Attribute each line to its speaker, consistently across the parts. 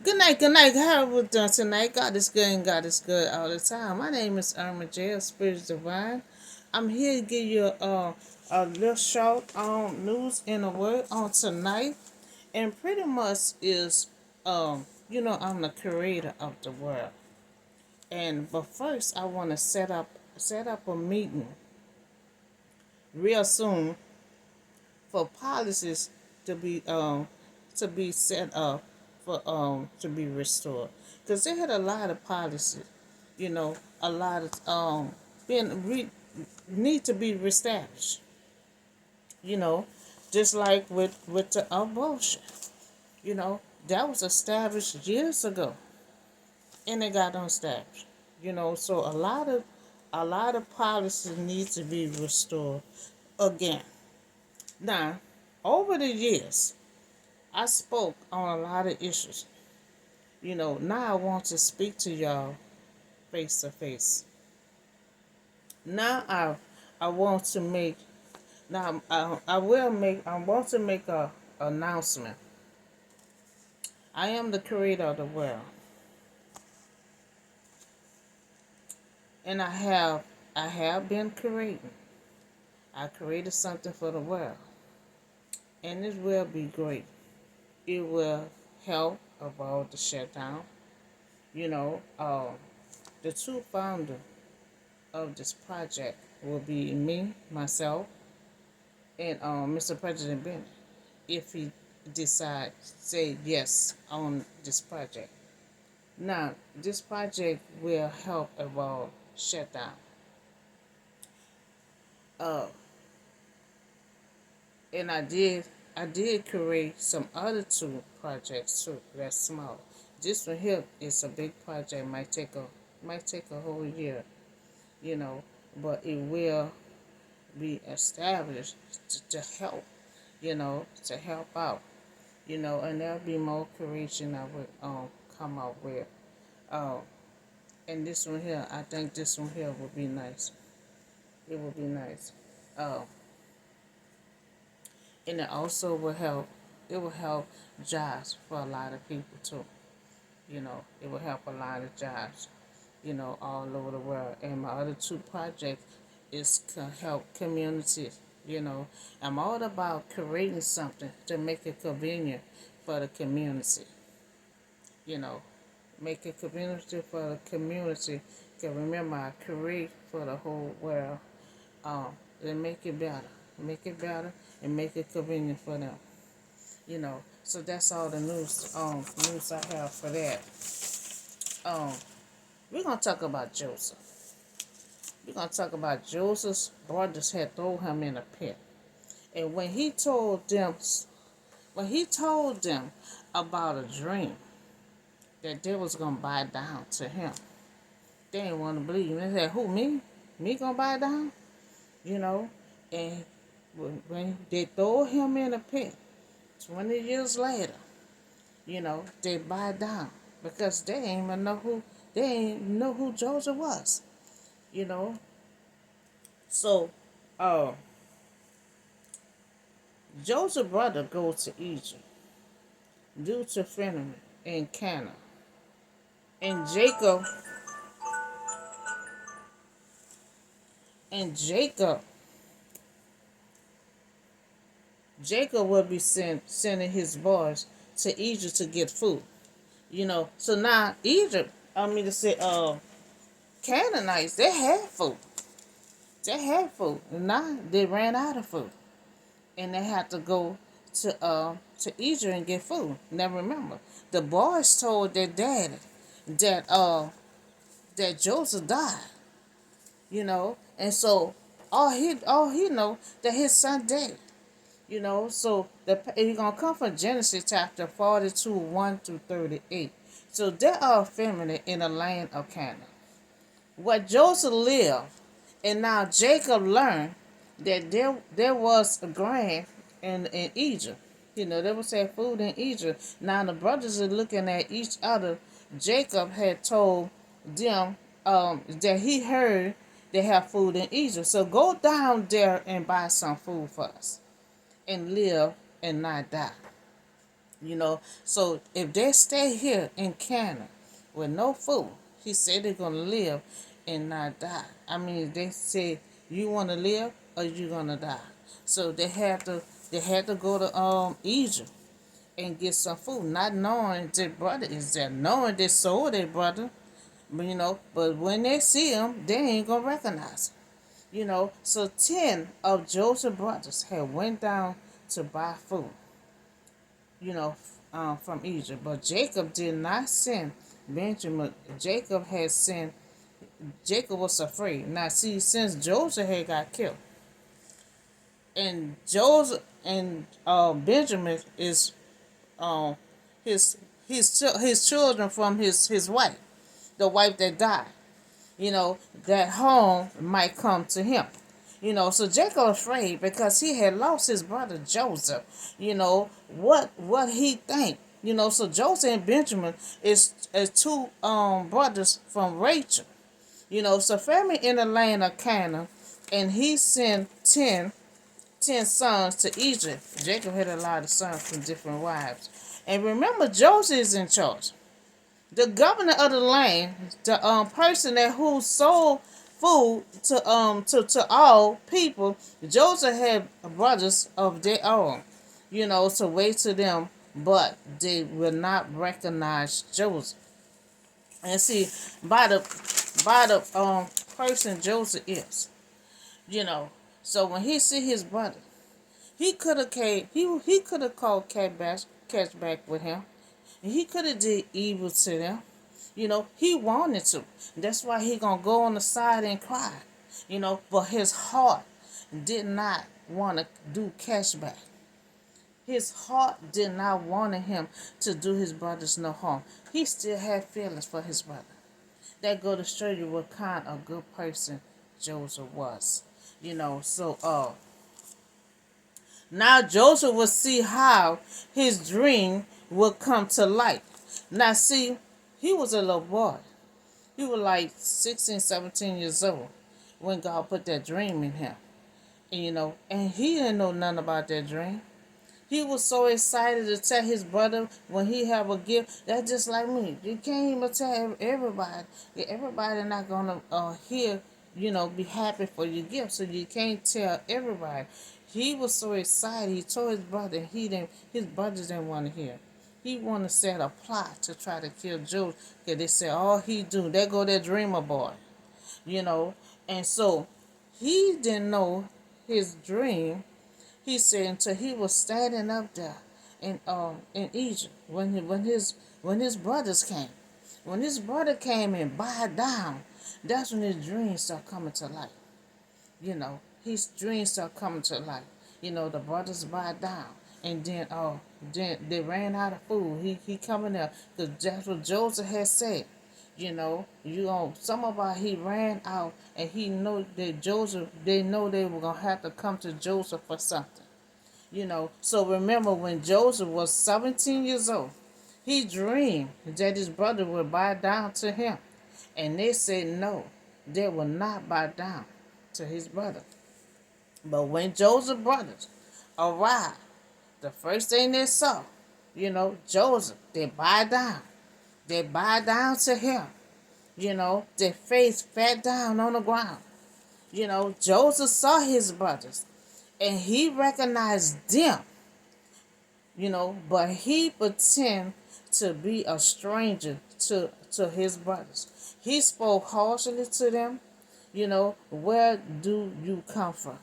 Speaker 1: Good night. How we doing tonight? God is good and God is good all the time. My name is Irma J. of Spirit Divine. I'm here to give you a little short news in a word on tonight, and pretty much is I'm the creator of the world, but first I want to set up a meeting real soon for policies to be set up for to be restored, because they had a lot of policies, a lot of being need to be reestablished, you know just like with the abortion, you know that was established years ago, and it got established, so a lot of policies need to be restored again. Now, over the years, I spoke on a lot of issues. Now I want to speak to y'all face to face. Now I want to make now I will make I want to make a announcement. I am the creator of the world, and I have been creating. I created something for the world, and it will be great. It will help about the shutdown. You know, the two founders of this project will be me, myself, and Mr. President Bennett, if he decides say yes on this project. Now, this project will help about shutdown. Uh, and I did create some other two projects too. That's small. This one here is a big project. Might take a whole year, you know, but it will be established to help, to help out, and there'll be more creation I would come out with. Um, and this one here, I think this one here will be nice. It will be nice. Um, and it also will help. It will help jobs for a lot of people too. It will help a lot of jobs, all over the world. And my other two projects is to help communities. I'm all about creating something to make it convenient for the community. You know, make it community for the community. Cause remember, I create for the whole world. And make it better, and make it convenient for them. So that's all the news I have for that. Um, we're gonna talk about Joseph. We're gonna talk about Joseph's brothers had thrown him in a pit, and when he told them about a dream that they was gonna buy down to him, they didn't want to believe him. They said, "Who, me? Me gonna buy down?" You know, and when they throw him in a pit, 20 years later, they buy down because they ain't know who Joseph was. You know, so uh, Joseph's brother goes to Egypt due to famine in Canaan, and Jacob will be sending his boys to Egypt to get food. So now Egypt, I mean to say, Canaanites, they had food. They had food. And now they ran out of food, and they had to go to Egypt and get food. Now remember, the boys told their daddy that that Joseph died. And so all he know that his son dead. So you're gonna come from Genesis chapter 42, 1 through 38. So there are family in the land of Canaan, where Joseph lived, and now Jacob learned that there was a grain in Egypt. There was that food in Egypt. Now the brothers are looking at each other. Jacob had told them that he heard they have food in Egypt. So go down there and buy some food for us and live and not die. So if they stay here in Canada with no food, he said they're gonna live and not die. I mean, they say you want to live or you gonna die. So they had to go to Egypt and get some food, not knowing their brother is there, knowing they sold their brother, but when they see him, they ain't gonna recognize him. So 10 of Joseph's brothers had went down to buy food, you know, from Egypt. But Jacob did not send Benjamin. Jacob was afraid. Now, see, since Joseph had got killed, and Joseph and Benjamin is um his his children from his wife, the wife that died. That harm might come to him. So Jacob was afraid because he had lost his brother Joseph. What he think. So Joseph and Benjamin is two brothers from Rachel. So family in the land of Canaan, and he sent 10 sons to Egypt. Jacob had a lot of sons from different wives. And remember, Joseph is in charge. The governor of the land, the person that who sold food to all people. Joseph had brothers of their own, to wait to them, but they will not recognize Joseph. And see, by the person Joseph is, you know. So when he see his brother, he could have called catch back with him. He could have did evil to them. He wanted to. That's why he gonna go on the side and cry. But his heart did not want to do cashback. His heart did not want him to do his brothers no harm. He still had feelings for his brother. That go to show you what kind of good person Joseph was. So now Joseph will see how his dream will come to light. Now see, he was a little boy. He was like 16, 17 years old when God put that dream in him. And he didn't know nothing about that dream. He was so excited to tell his brother when he have a gift. That's just like me. You can't even tell everybody. Everybody not gonna hear, be happy for your gift. So you can't tell everybody. He was so excited. He told his brother. His brothers didn't want to hear. He wanted to set a plot to try to kill Joseph. Cause they said all he do. There go that dreamer boy. And so he didn't know his dream. He said until he was standing up there in Egypt when his brothers came. When his brother came and bowed down, that's when his dreams start coming to life. His dreams start coming to life. The brothers bowed down, and then they ran out of food. He coming there because that's what Joseph had said. Some about he ran out, and he know that Joseph. They know they were gonna have to come to Joseph for something. So remember when Joseph was 17 years old, he dreamed that his brother would bow down to him, and they said no, they will not bow down to his brother. But when Joseph's brothers arrived, the first thing they saw, Joseph, they bowed down. They bowed down to him. Their face fell down on the ground. Joseph saw his brothers and he recognized them, but he pretended to be a stranger to his brothers. He spoke harshly to them, where do you come from?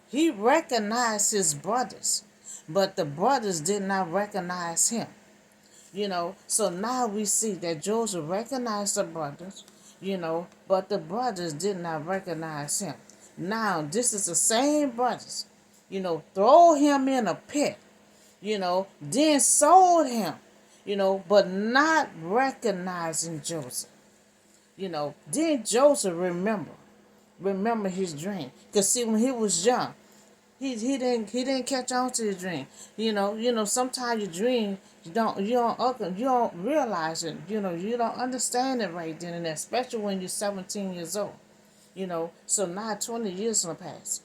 Speaker 1: He recognized his brothers, but the brothers did not recognize him. So now we see that Joseph recognized the brothers, but the brothers did not recognize him. Now, this is the same brothers, throw him in a pit, then sold him, but not recognizing Joseph. Then Joseph remember his dream. Because see, when he was young, he didn't catch on to his dream. Sometimes your dream you don't realize it. You don't understand it right then and there, especially when you're 17 years old. So now 20 years in the past.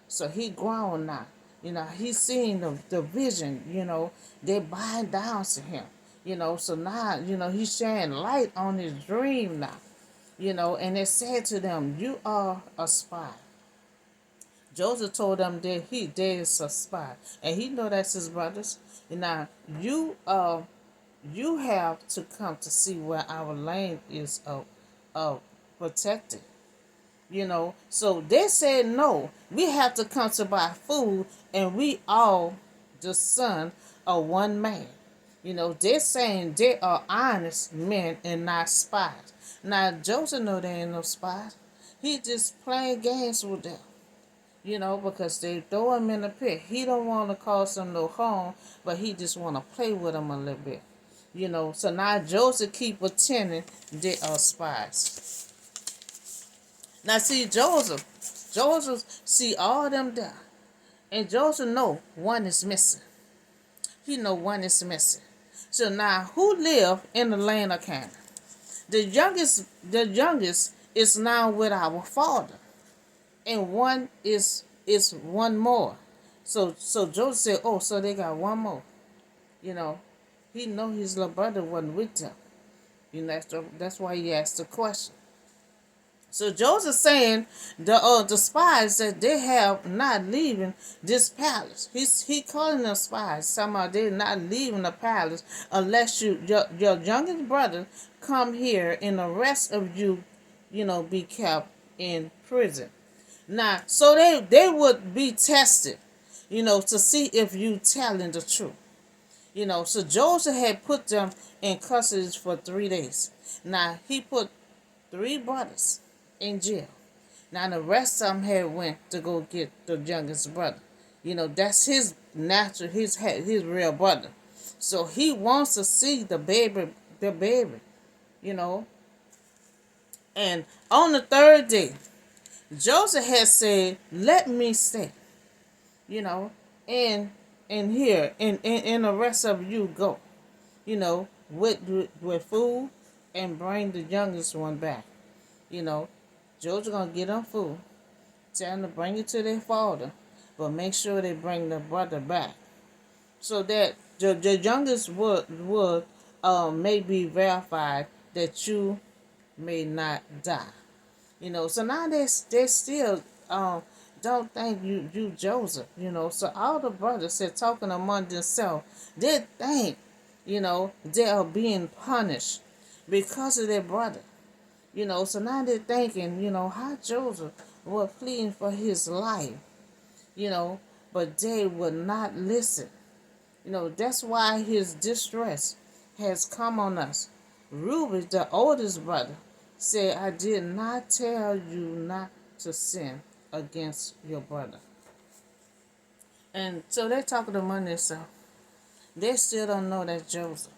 Speaker 1: So he grown now. You know, he's seeing the vision, they bowing down to him. So now, he's shedding light on his dream now. And it said to them, you are a spy. Joseph told them that there is a spy. And he know that's his brothers. And now you have to come to see where our land is protected. So they said no, we have to come to buy food, and we all the son of one man. They're saying they are honest men and not spies. Now Joseph know they ain't no spies. He just playing games with them. Because they throw him in the pit. He don't want to cause them no harm, but he just want to play with them a little bit. So now Joseph keep pretending they are spies. Now see Joseph see all them there. And Joseph know one is missing. He know one is missing. So now who live in the land of Canaan? The youngest is now with our father. And one is one more. So Joseph said, oh, so they got one more. He know his little brother wasn't with them. That's why he asked the question. So Joseph saying the spies that they have not leaving this palace. He calling them spies. Somehow they're not leaving the palace unless your youngest brother come here and the rest of you, be kept in prison. Now, so they would be tested, to see if you telling the truth. So Joseph had put them in custody for 3 days. Now he put 3 brothers in jail. Now the rest of them had went to go get the youngest brother. That's his real brother. So he wants to see the baby. And on the 3rd day, Joseph had said, let me stay, and here, and the rest of you go, with food, and bring the youngest one back. Joseph gonna get them food, tell them to bring it to their father, but make sure they bring the brother back, so that the youngest would may be verified that you may not die. So now they still don't think you Joseph. So all the brothers said talking among themselves, they think, they are being punished because of their brother. So now they're thinking, how Joseph was pleading for his life, but they would not listen. That's why his distress has come on us. Reuben, the oldest brother, said, I did not tell you not to sin against your brother. And so they're talking among themselves. They still don't know that Joseph.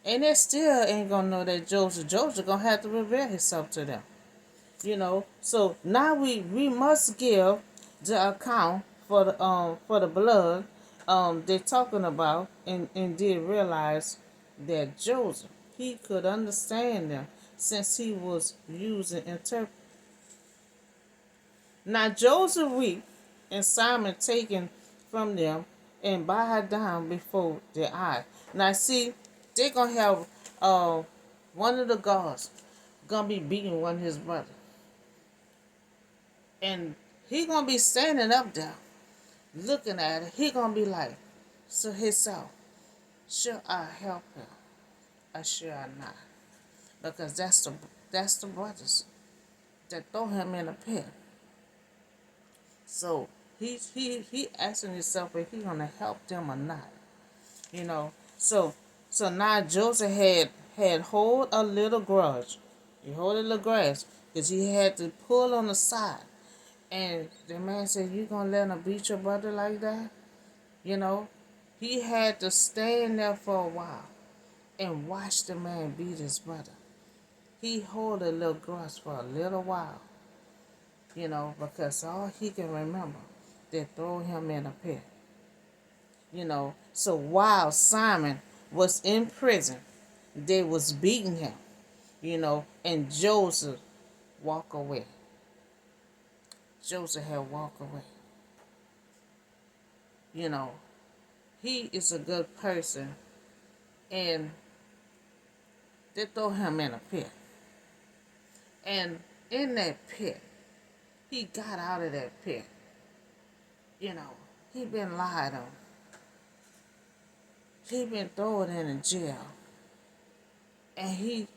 Speaker 1: And they still ain't going to know that Joseph going to have to reveal himself to them. So now we must give the account for the blood they're talking about, and did realize that Joseph, he could understand them since he was using interpret. Now Joseph wept, and Simon taken from them and bowed down before their eyes. Now see, they're gonna have one of the guards gonna be beating one of his brothers. And he gonna be standing up there looking at it. He gonna be like, so himself, should I help him or should I not? Because that's the brothers that throw him in a pit. So he asking himself if he gonna help them or not. So now Joseph had hold a little grudge. He hold a little grudge because he had to pull on the side. And the man said, you gonna let him beat your brother like that? He had to stand there for a while and watch the man beat his brother. He hold a little grudge for a little while, because all he can remember, they throw him in a pit. So while Simon was in prison, they was beating him, and Joseph walked away. Joseph had walked away. You know, he is a good person, and they throw him in a pit. And in that pit, he got out of that pit. You know, he been lied on. He been thrown in a jail. And he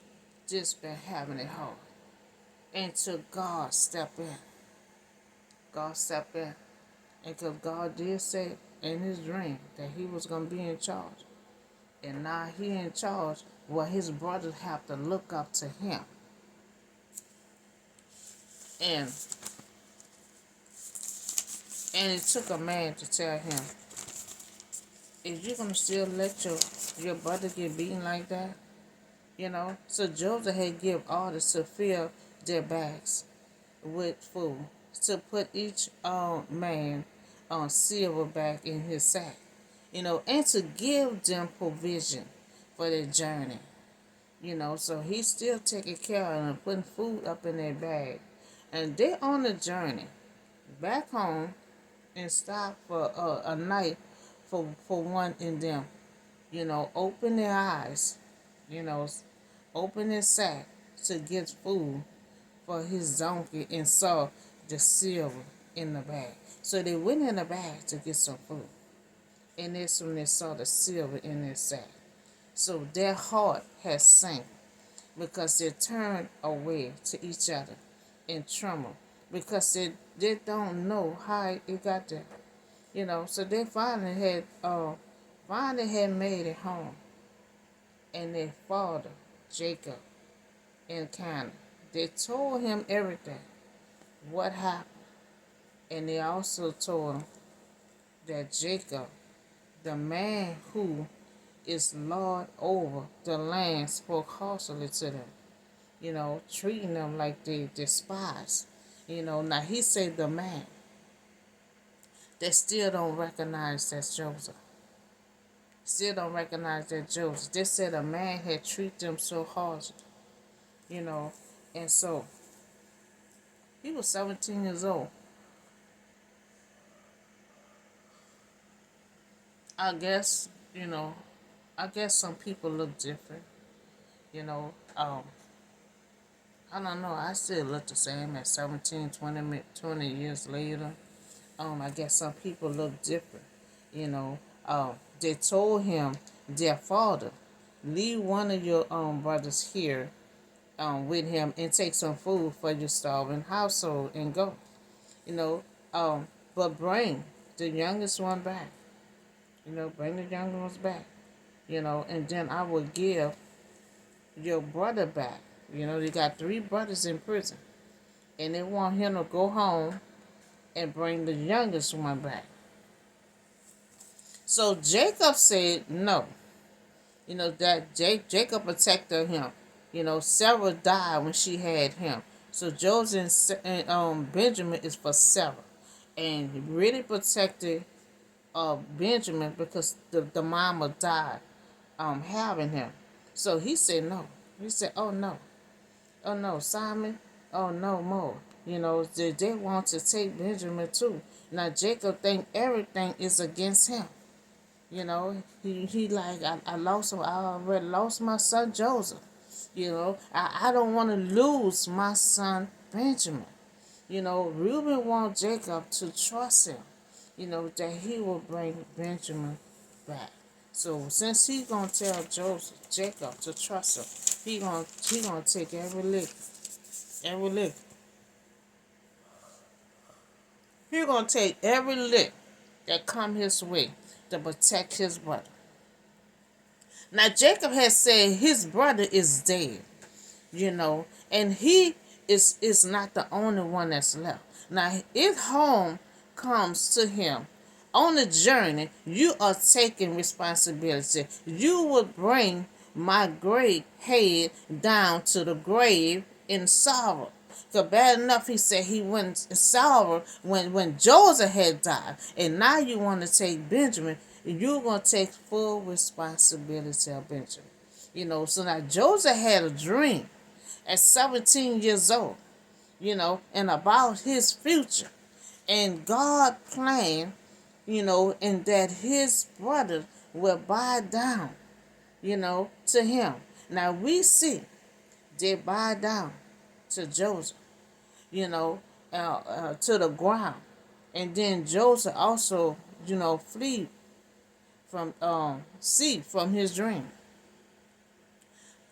Speaker 1: just been having it hard. Until God stepped in. God stepped in. And because God did say in his dream that he was going to be in charge. And now he in charge, well, his brothers have to look up to him. And it took a man to tell him, is you going to still let your brother get beaten like that? You know? So Joseph had give orders to fill their bags with food, to put each man on silver back in his sack, you know, and to give them provision for their journey, you know. So he's still taking care of them, putting food up in their bag, and they're on the journey back home and stop for a night for one in them, you know, open their eyes, you know, open their sack to get food for his donkey and saw the silver in the bag. So they went in the bag to get some food. And that's when they saw the silver in their sack. So their heart has sank because they turned away to each other and trembled because they don't know how it got there. You know, so they finally had made it home. And their father, Jacob, in Canaan, they told him everything, what happened. And they also told him that Jacob, the man who is Lord over the land, spoke harshly to them, you know, treating them like they despise. You know, now he said the man. They still don't recognize that Joseph. Still don't recognize that Joseph. They said a man had treated them so harshly, you know, and so he was 17 years old. I guess, you know, I guess some people look different, you know. I don't know. I still look the same at 17, 20 years later. I guess some people look different, you know. They told him, their father, leave one of your brothers here with him and take some food for your starving household and go, you know. But bring the youngest one back, you know, bring the younger ones back, you know, and then I will give your brother back. You know, you got 3 brothers in prison, and they want him to go home and bring the youngest one back. So Jacob said no. You know, that Jacob protected him. You know, Sarah died when she had him. So Joseph and Benjamin is for Sarah. And he really protected Benjamin because the mama died having him. So he said no. He said, oh no. Oh no, Simon. Oh no more. You know, they want to take Benjamin too. Now Jacob think everything is against him. You know, he like, I lost him. I already lost my son Joseph. You know, I don't want to lose my son Benjamin. You know, Reuben wants Jacob to trust him. You know, that he will bring Benjamin back. So since he gonna tell Jacob to trust him, he gonna take every lick. Every lick. He gonna take every lick that come his way to protect his brother. Now Jacob has said his brother is dead, you know, and he is not the only one that's left. Now if home comes to him on the journey, you are taking responsibility. You will bring my great head down to the grave in sorrow. Because bad enough, he said he went in sorrow when Joseph had died. And now you want to take Benjamin. You're going to take full responsibility of Benjamin. You know, so now Joseph had a dream at 17 years old, you know, and about his future. And God planned and that his brother will bow down, to him. Now we see they bow down to Joseph, you know, to the ground. And then Joseph also, flee see from his dream.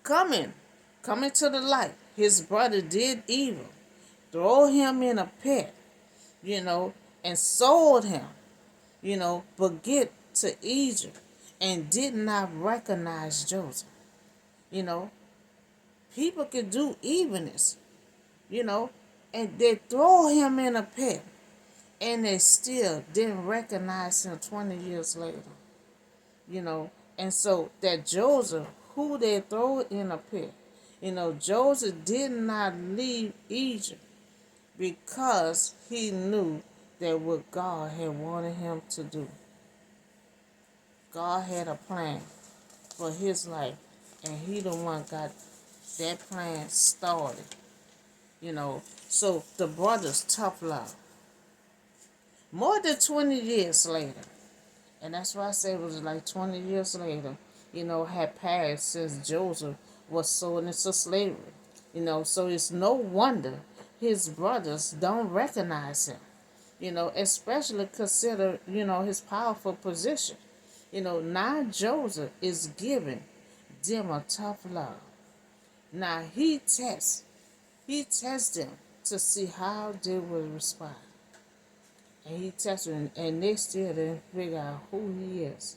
Speaker 1: Coming, coming to the light, his brother did evil, throw him in a pit, and sold him, but get to Egypt and did not recognize Joseph. You know, people could do evilness, and they throw him in a pit and they still didn't recognize him 20 years later, you know. And so that Joseph, who they throw in a pit, Joseph did not leave Egypt because he knew that what God had wanted him to do. God had a plan for his life, and he the one got that plan started, So the brothers tough love. More than 20 years later, and that's why I say it was like 20 years later, had passed since Joseph was sold into slavery. So it's no wonder his brothers don't recognize him, especially consider, his powerful position. Now Joseph is giving them a tough love. Now he tests them to see how they will respond. And he tests them, and they still didn't figure out who he is.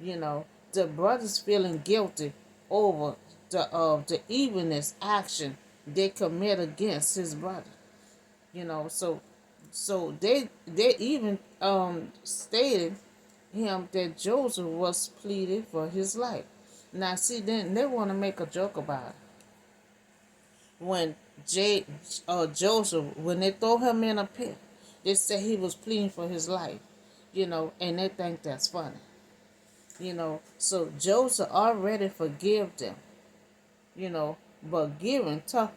Speaker 1: The brothers feeling guilty over the evilness action they commit against his brother. So they even stated him that Joseph was pleaded for his life. Now see, then they want to make a joke about it. When Joseph, when they throw him in a pit, they say he was pleading for his life, and they think that's funny. So Joseph already forgive them, but giving tough,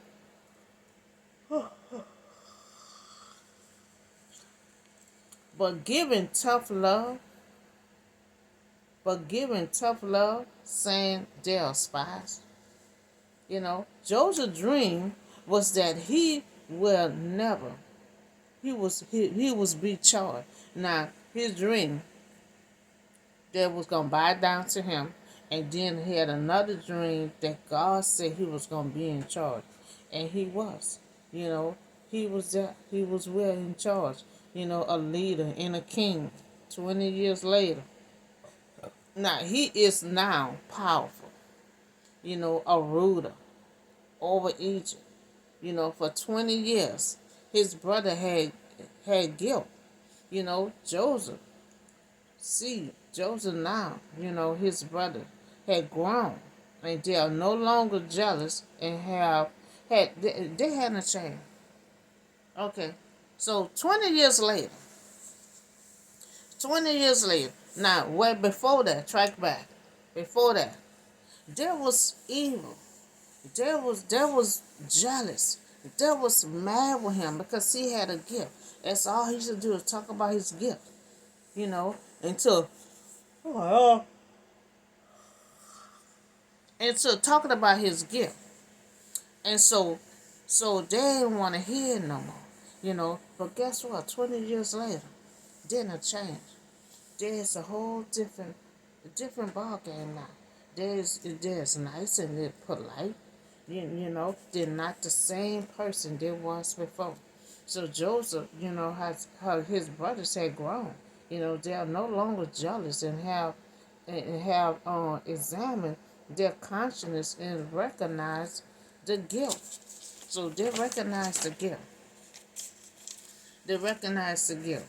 Speaker 1: love, saying they are spies. Joseph's dream was that he will never, he was be charged. Now his dream, that was gonna bow down to him, and then he had another dream that God said he was gonna be in charge, and he was. He was there. He was well in charge. A leader and a king. 20 years later, now he is now powerful. A ruler over Egypt. For 20 years, his brother had guilt. Joseph. See, Joseph now, his brother had grown, and they are no longer jealous and they hadn't changed. Okay, so 20 years later, now way before that, track back, before that, there was evil. There was jealous. There was mad with him because he had a gift. That's all he should do is talk about his gift. Until talking about his gift. And so they didn't want to hear it no more. But guess what? 20 years later, didn't change. There's a whole different ball game now. There's nice and they're polite. They're not the same person they was before. So Joseph, has his brothers had grown. They are no longer jealous and have examined their conscience and recognize the guilt. So they recognize the guilt. They recognize the guilt.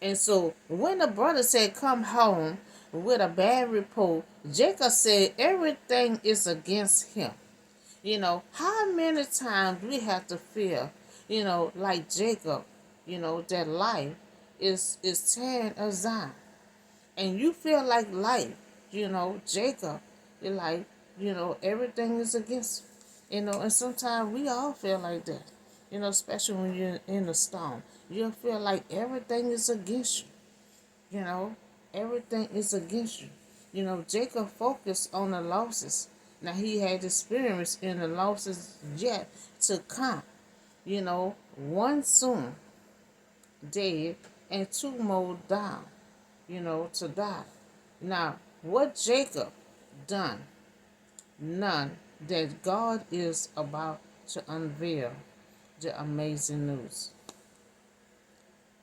Speaker 1: And so when the brother said, come home with a bad report, Jacob said everything is against him. How many times we have to feel, like Jacob, that life is tearing us down. And you feel like life, Jacob, you're like, everything is against you. And sometimes we all feel like that, especially when you're in a storm. You'll feel like everything is against you. You know, everything is against you. You know, Jacob focused on the losses. Now he had experience in the losses yet to come. You know, one soon dead and two more down, to die. Now, what Jacob done? None that God is about to unveil the amazing news.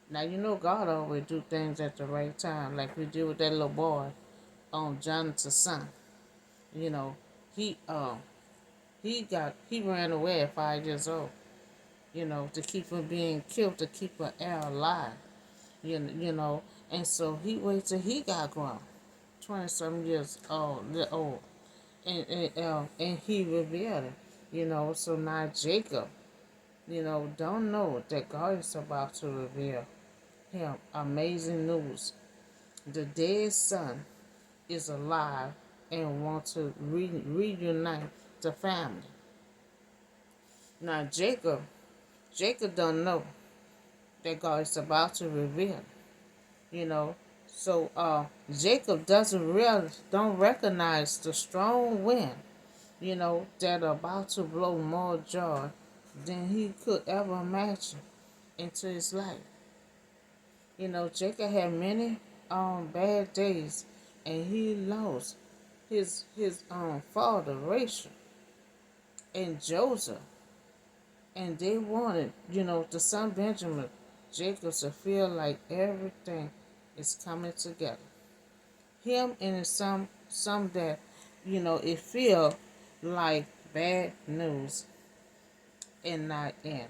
Speaker 1: Now you know God always do things at the right time, like we did with that little boy on Jonathan's son. You know, he he ran away at 5 years old. To keep from being killed, to keep an heir alive. You know, and so he waited till he got grown, 20 some years old, and he revealed it. So now Jacob, don't know that God is about to reveal him amazing news. The dead son is alive and want to reunite the family. Now Jacob don't know that God is about to reveal. You know, so Jacob don't recognize the strong wind. That are about to blow more joy than he could ever imagine into his life. Jacob had many bad days, and he lost his father Rachel and Joseph, and they wanted the son Benjamin, Jacob, to feel like everything is coming together. Him and his some that it feel like bad news and not in,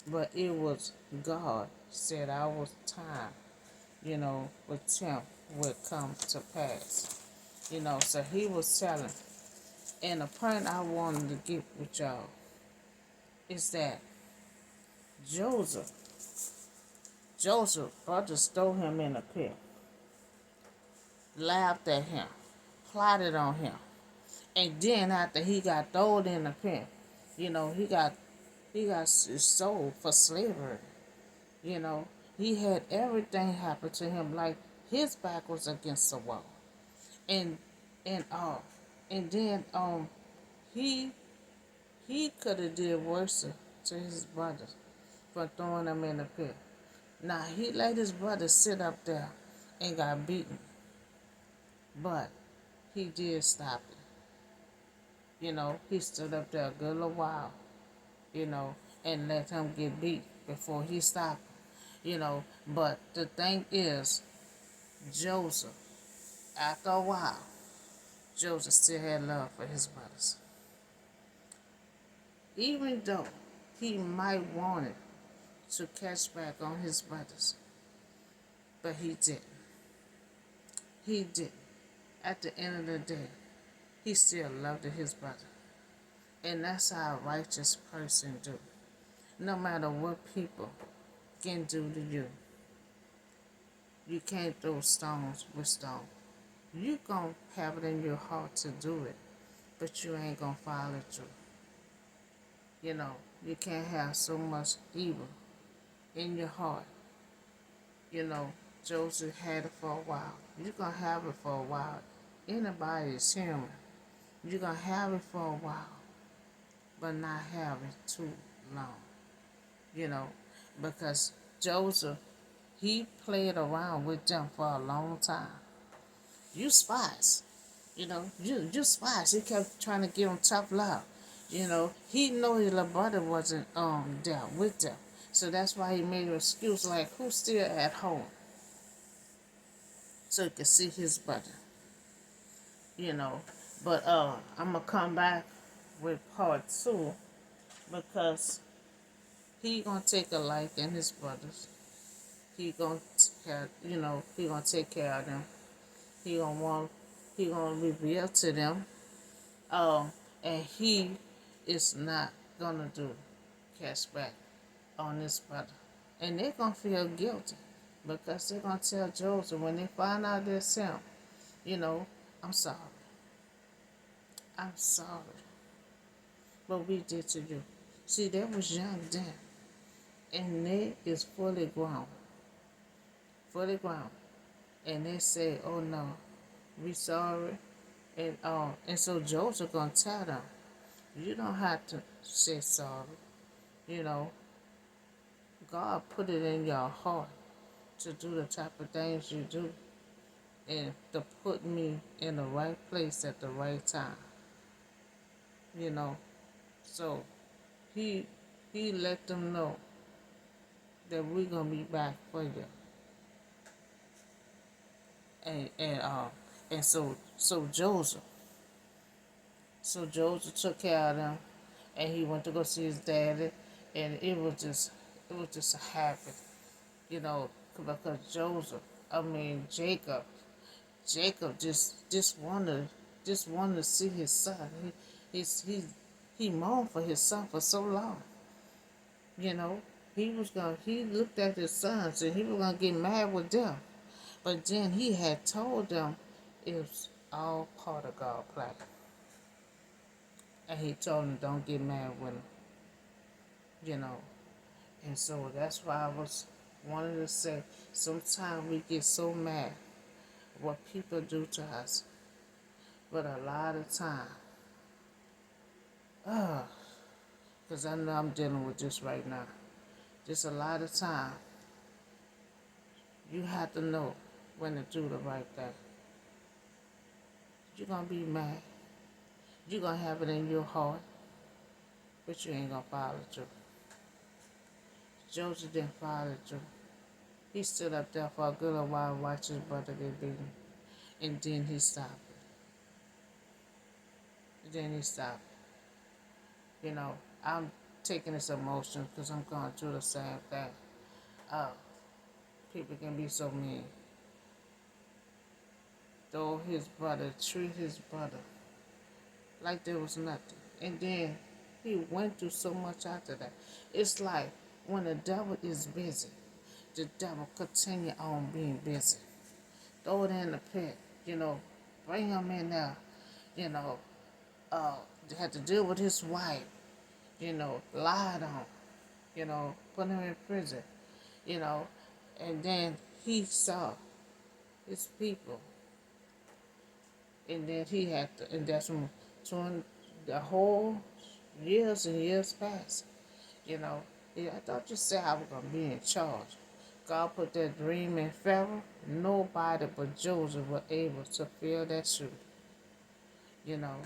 Speaker 1: but it was God said our time with him would come to pass. So he was telling. And the point I wanted to get with y'all is that Joseph, brothers threw him in a pit, laughed at him, plotted on him. And then after he got thrown in the pit, he got sold for slavery. You know, he had everything happen to him like his back was against the wall. And and uh and then he could have did worse to his brothers for throwing them in the pit. Now he let his brothers sit up there and got beaten, but he did stop it. He stood up there a good little while, you know, and let him get beat before he stopped. But the thing is, Joseph, after a while, Joseph still had love for his brothers. Even though he might wanted to catch back on his brothers, but he didn't. He didn't. At the end of the day, he still loved his brother. And that's how a righteous person do. No matter what people can do to you, you can't throw stones with stones. You gonna have it in your heart to do it, but you ain't gonna follow through. You can't have so much evil in your heart. Joseph had it for a while. You're gonna have it for a while. Anybody is human. You're gonna have it for a while, but not have it too long. Because Joseph, he played around with them for a long time. You spies. You spies. He kept trying to give them tough love. He know his little brother wasn't there with them. So that's why he made an excuse like, who's still at home? So he could see his brother. But I'm gonna come back with part 2 because he gonna take a life in his brothers. He gonna he gonna take care of them. He gonna reveal to them. And he is not gonna do cashback on his brother. And they're gonna feel guilty because they're gonna tell Joseph when they find out it's him, I'm sorry. I'm sorry. What we did to you. See, they was young then. And they is fully grown. Fully grown. And they say, "Oh no, we sorry." And so Joseph gonna tell them, "You don't have to say sorry. You know, God put it in your heart to do the type of things you do, and to put me in the right place at the right time." You know, so he he let them know that we're gonna be back for you, and and uh and so Joseph took care of them, and he went to go see his daddy, and it was just a habit, you know, because Jacob just wanted to see his son. He mourned for his son for so long, you know. He looked at his sons and he was gonna get mad with them. But then he had told them it was all part of God's plan. And he told them don't get mad with him, you know. And so that's why I was wanting to say sometimes we get so mad what people do to us. But a lot of time, because I know I'm dealing with this right now. Just a lot of time, you have to know when to do the right thing. You're going to be mad. You're going to have it in your heart, but you ain't going to follow through. Joseph didn't follow through. He stood up there for a good old while, watched his brother get beaten, and then he stopped. Then he stopped. You know, I'm taking this emotion because I'm going through the same thing. Uh, People can be so mean. Though his brother, treat his brother like there was nothing. And then he went through so much after that. It's like when the devil is busy, the devil continue on being busy. Throw it in the pit, you know, bring him in there, you know, had to deal with his wife, you know, lied on, you know, put him in prison, you know, and then he saw his people, and then he had to, and that's when the whole years and years passed, you know. Yeah, I thought you said I was going to be in charge. God put that dream in Pharaoh. Nobody but Joseph was able to fill that suit, you know.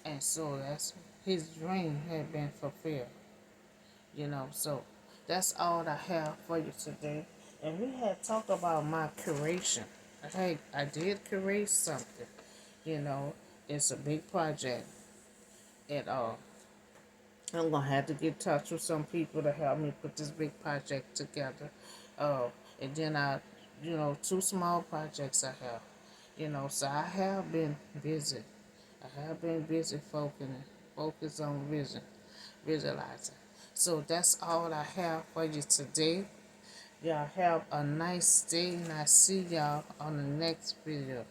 Speaker 1: And so that's his dream had been fulfilled, you know. So that's all I have for you today. And we had talked about my curation. I did curate something, you know. It's a big project. And I'm gonna have to get in touch with some people to help me put this big project together. Uh, and then two small projects I have. You know, so I have been busy. I have been busy focus on visualizing. So that's all I have for you today. Y'all have a nice day, and I see y'all on the next video.